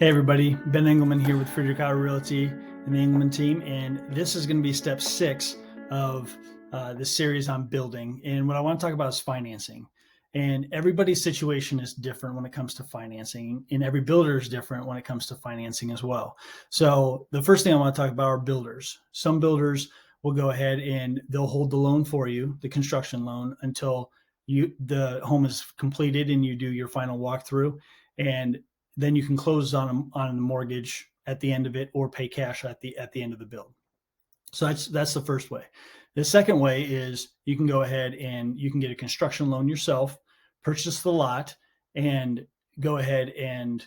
Hey everybody, Ben Engelman here with Friedrich Iowa Realty and the Engelman Team, and this is going to be step 6 of the series on building. And what I want to talk about is financing. And everybody's situation is different when it comes to financing, and every builder is different when it comes to financing as well. So the first thing I want to talk about are builders. Some builders will go ahead and they'll hold the loan for you, the construction loan, until the home is completed and you do your final walkthrough. And then you can close on the mortgage at the end of it or pay cash at the end of the build. So that's the first way. The second way is you can go ahead and you can get a construction loan yourself, purchase the lot, and go ahead and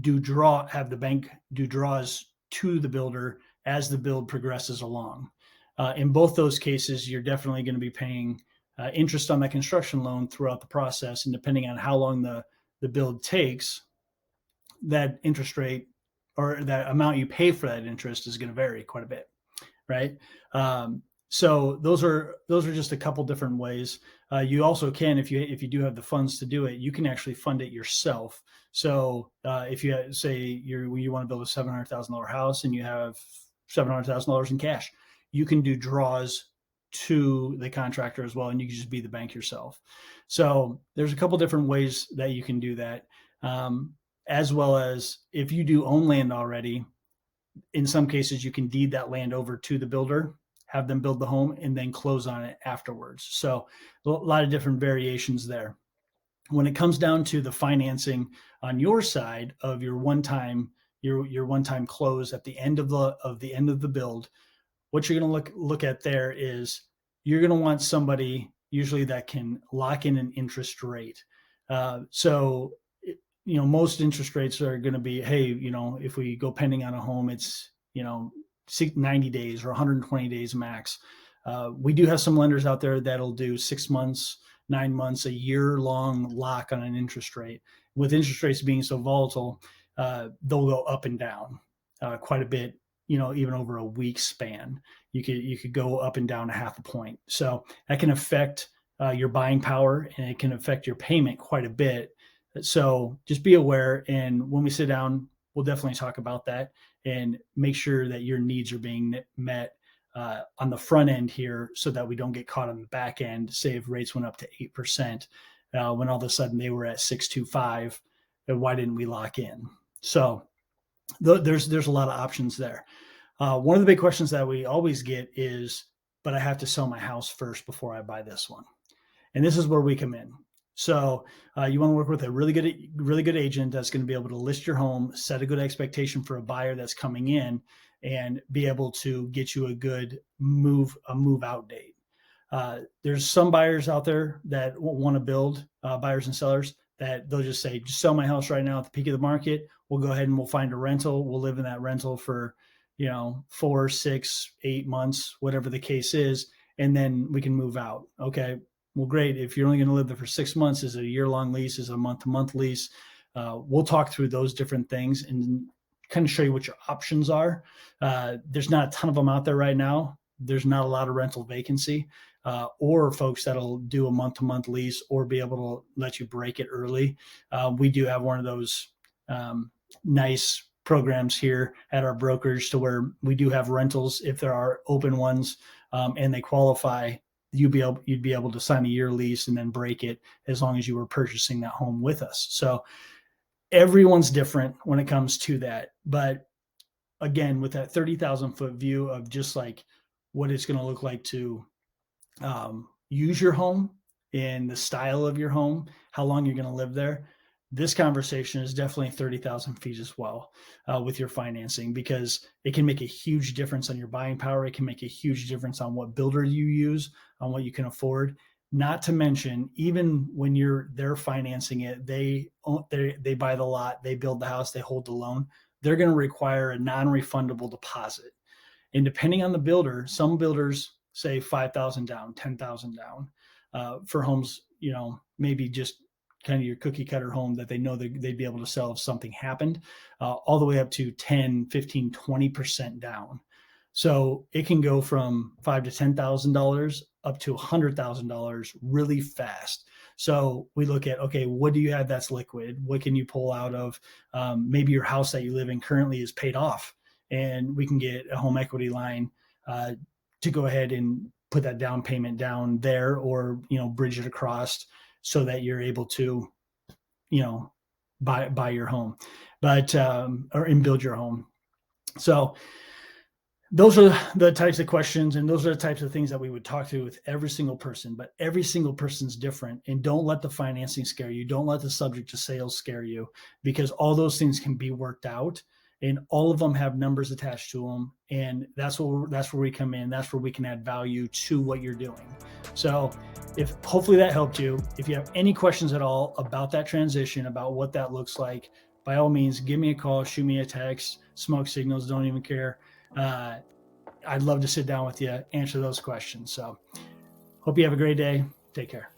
have the bank do draws to the builder as the build progresses along. In both those cases, you're definitely going to be paying interest on that construction loan throughout the process, and depending on how long the build takes, that interest rate or that amount you pay for that interest is going to vary quite a bit, right? So those are just a couple different ways. You also can, if you do have the funds to do it, you can actually fund it yourself. So if you say you want to build a $700,000 house and you have $700,000 in cash, you can do draws to the contractor as well, and you can just be the bank yourself. So there's a couple different ways that you can do that. As well as if you do own land already, in some cases you can deed that land over to the builder, have them build the home, and then close on it afterwards. So a lot of different variations there. When it comes down to the financing on your side of your one-time close at the end of the build, what you're going to look at there is you're going to want somebody usually that can lock in an interest rate. So most interest rates are going to be, hey, if we go pending on a home, it's 90 days or 120 days max. We do have some lenders out there that'll do 6 months, 9 months, a year long lock on an interest rate. With interest rates being so volatile, they'll go up and down quite a bit. Even over a week span, you could go up and down a half a point. So that can affect your buying power, and it can affect your payment quite a bit. So just be aware. And when we sit down, we'll definitely talk about that and make sure that your needs are being met on the front end here, so that we don't get caught on the back end. Say if rates went up to 8%, when all of a sudden they were at 6.25, why didn't we lock in? So there's a lot of options there. One of the big questions that we always get is, but I have to sell my house first before I buy this one. And this is where we come in. So you want to work with a really good agent that's going to be able to list your home, set a good expectation for a buyer that's coming in, and be able to get you a good move out date. There's some buyers out there that want to build, buyers and sellers, that they'll just say, just sell my house right now at the peak of the market. We'll go ahead and we'll find a rental. We'll live in that rental for 4, 6, 8 months, whatever the case is, and then we can move out. Okay. Well, great. If you're only going to live there for 6 months, is it a year-long lease? Is it a month-to-month lease? We'll talk through those different things and kind of show you what your options are. There's not a ton of them out there right now. There's not a lot of rental vacancy, or folks that'll do a month-to-month lease or be able to let you break it early. We do have one of those nice programs here at our brokerage to where we do have rentals if there are open ones, and they qualify. You'd be able to sign a year lease and then break it as long as you were purchasing that home with us. So everyone's different when it comes to that. But again, with that 30,000 foot view of just like what it's going to look like to use your home and the style of your home, how long you're going to live there, this conversation is definitely 30,000 feet as well with your financing, because it can make a huge difference on your buying power. It can make a huge difference on what builder you use, on what you can afford. Not to mention, even when they're financing it, they buy the lot, they build the house, they hold the loan. They're going to require a non-refundable deposit. And depending on the builder, some builders say 5,000 down, 10,000 down for homes, maybe just kind of your cookie cutter home that they know they'd be able to sell if something happened, all the way up to 10, 15, 20% down. So it can go from $5,000 to $10,000 up to $100,000 really fast. So we look at, okay, what do you have that's liquid? What can you pull out of, maybe your house that you live in currently is paid off, and we can get a home equity line to go ahead and put that down payment down there, or, bridge it across so that you're able to, you know, buy your home, and build your home. So those are the types of questions, and those are the types of things that we would talk to with every single person. But every single person's different, and don't let the financing scare you. Don't let the subject to sales scare you, because all those things can be worked out, and all of them have numbers attached to them. And that's where we come in. That's where we can add value to what you're doing. So if hopefully that helped you. If you have any questions at all about that transition, about what that looks like, by all means, give me a call, shoot me a text, smoke signals, don't even care. I'd love to sit down with you, answer those questions. So hope you have a great day. Take care.